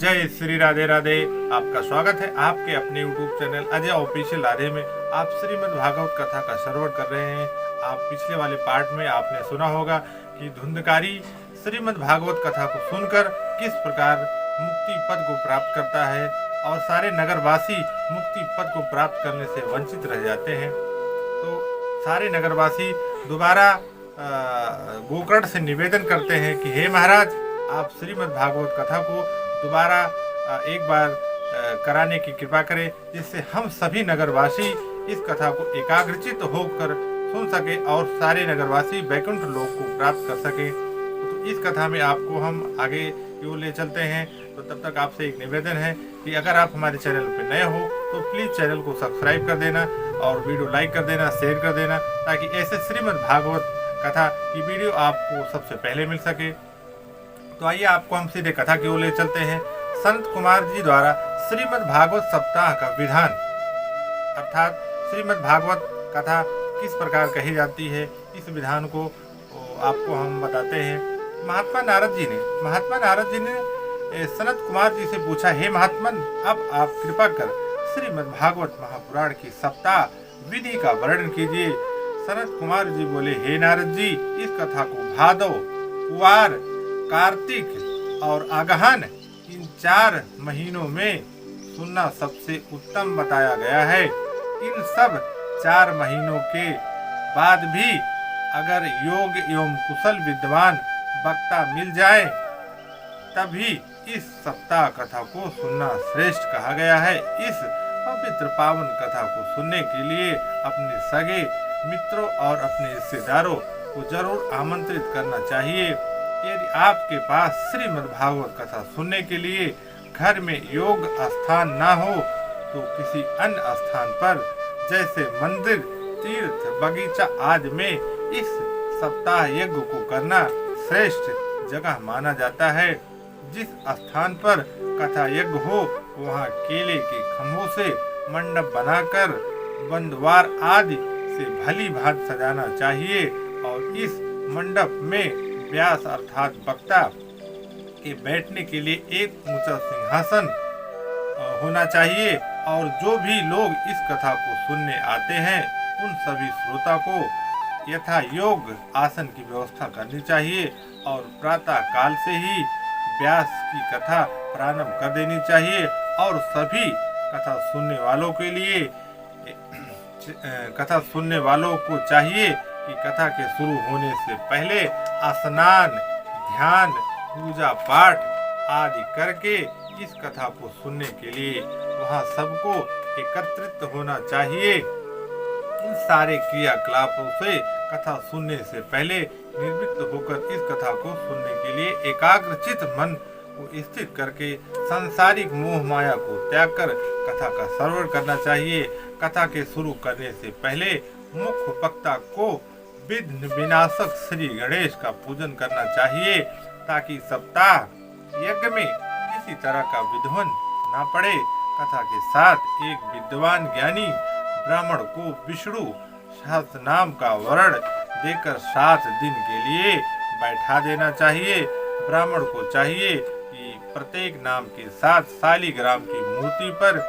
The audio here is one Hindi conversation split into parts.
जय श्री राधे राधे। आपका स्वागत है आपके अपने YouTube channel Ajay official Radhe में। आप श्रीमद् भागवत कथा का श्रवण कर रहे हैं। आप पिछले वाले पार्ट में आपने सुना होगा कि धुंधकारी श्रीमद् भागवत कथा को सुनकर किस प्रकार मुक्ति पद को प्राप्त करता है और सारे नगरवासी मुक्ति पद को प्राप्त करने से वंचित रह जाते हैं। तो सारे नगरवासी दोबारा गोकर्ण से निवेदन करते हैं कि हे महाराज, आप श्रीमद् भागवत कथा को दोबारा एक बार कराने की कृपा करें, जिससे हम सभी नगरवासी इस कथा को एकाग्रचित होकर सुन सके और सारे नगरवासी वैकुंठ लोक को प्राप्त कर सके। तो इस कथा में आपको हम आगे की ओर ले चलते हैं। तो तब तक आपसे एक निवेदन है कि अगर आप हमारे चैनल पर नए हो तो प्लीज़ चैनल को सब्सक्राइब कर देना और वीडियो लाइक कर देना, शेयर कर देना, ताकि ऐसे श्रीमद् भागवत कथा की वीडियो आपको सबसे पहले मिल सके। तो आइए आपको हम सीधे कथा की ओर ले चलते हैं। संत कुमार जी द्वारा श्रीमद् भागवत सप्ताह का विधान, अर्थात श्रीमद् भागवत कथा किस प्रकार कही जाती है, इस विधान को आपको हम बताते हैं। महात्मा नारद जी ने सनत कुमार जी से पूछा, हे महात्मन, अब आप कृपा कर श्रीमद् भागवत महापुराण की सप्ताह विधि का वर्णन कीजिए। सनत कुमार जी बोले, हे नारद जी, इस कथा को भादव, कुवार, कार्तिक और अगहन इन 4 महीनों में सुनना सबसे उत्तम बताया गया है। इन सब 4 महीनों के बाद भी अगर योग एवं कुशल विद्वान वक्ता मिल जाए तभी इस सप्ताह कथा को सुनना श्रेष्ठ कहा गया है। इस पवित्र पावन कथा को सुनने के लिए अपने सगे मित्रों और अपने रिश्तेदारों को जरूर आमंत्रित करना चाहिए। यदि आपके पास श्रीमद् भागवत कथा सुनने के लिए घर में योग स्थान ना हो तो किसी अन्य स्थान पर जैसे मंदिर, तीर्थ, बगीचा आदि में इस सप्ताह यज्ञ को करना श्रेष्ठ जगह माना जाता है। जिस स्थान पर कथा यज्ञ हो वहाँ केले के खम्भों से मंडप बनाकर बंदवार आदि से भली भांति सजाना चाहिए और इस मंडप में व्यास अर्थात वक्ता के बैठने के लिए एक ऊंचा सिंहासन होना चाहिए और जो भी लोग इस कथा को सुनने आते हैं उन सभी श्रोता को यथा योग आसन की व्यवस्था करनी चाहिए और प्रातः काल से ही व्यास की कथा प्रारंभ कर देनी चाहिए और सभी कथा सुनने वालों को चाहिए कि कथा के शुरू होने से पहले स्नान, ध्यान, पूजा पाठ आदि करके इस कथा को सुनने के लिए वहाँ सबको एकत्रित होना चाहिए। इन सारे क्रियाकलापों से कथा सुनने से पहले निर्विघ्न होकर इस कथा को सुनने के लिए एकाग्रचित मन को स्थित करके सांसारिक मोह माया को त्याग कर कथा का श्रवण करना चाहिए। कथा के शुरू करने से पहले मुख्य वक्ता को विघ्न विनाशक श्री गणेश का पूजन करना चाहिए ताकि सप्ताह यज्ञ में किसी तरह का विध्वंस न पड़े। कथा के साथ एक विद्वान ज्ञानी ब्राह्मण को विष्णु सहस्त्र नाम का वर्ण देकर 7 दिन के लिए बैठा देना चाहिए। ब्राह्मण को चाहिए कि प्रत्येक नाम के साथ शालिग्राम की मूर्ति पर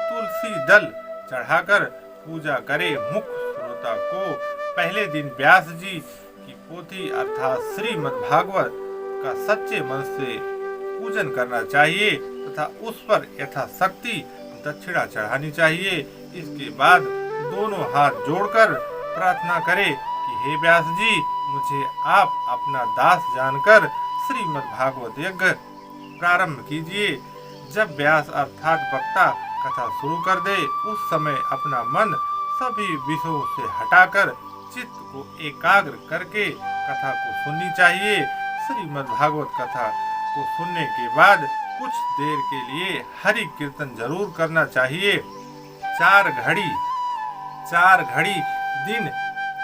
तुलसी दल चढ़ाकर पूजा करे। मुख्य श्रोता को पहले दिन व्यास जी की पोथी अर्थात श्रीमद् भागवत का सच्चे मन से पूजन करना चाहिए तथा उस पर यथाशक्ति दक्षिणा चढ़ानी चाहिए। इसके बाद दोनों हाथ जोड़कर प्रार्थना करे कि हे व्यास जी, मुझे आप अपना दास जानकर श्रीमद् भागवत यज्ञ प्रारंभ कीजिए। जब व्यास अर्थात वक्ता कथा शुरू कर दे उस समय अपना मन सभी विषयों से हटाकर चित्त को एकाग्र करके कथा को सुननी चाहिए। श्रीमद् भागवत कथा को सुनने के बाद कुछ देर के लिए हरि कीर्तन जरूर करना चाहिए। 4 घड़ी दिन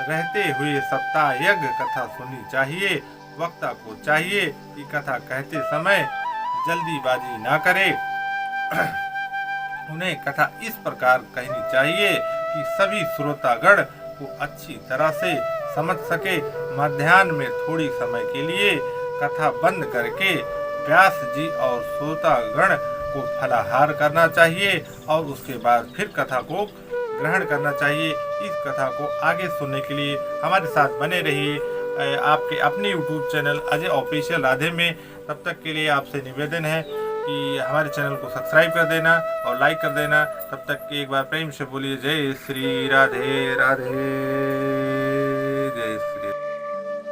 रहते हुए सप्ताह यज्ञ कथा सुननी चाहिए। वक्ता को चाहिए कि कथा कहते समय जल्दीबाजी ना करे। उन्हें कथा इस प्रकार कहनी चाहिए कि सभी श्रोतागण को अच्छी तरह से समझ सके। मध्याह्न में थोड़ी समय के लिए कथा बंद करके व्यास जी और श्रोतागण को फलाहार करना चाहिए और उसके बाद फिर कथा को ग्रहण करना चाहिए। इस कथा को आगे सुनने के लिए हमारे साथ बने रहिए आपके अपने YouTube channel Ajay official Radhe में। तब तक के लिए आपसे निवेदन है कि हमारे चैनल को सब्सक्राइब कर देना और लाइक कर देना। तब तक एक बार प्रेम से बोलिए जय श्री राधे राधे।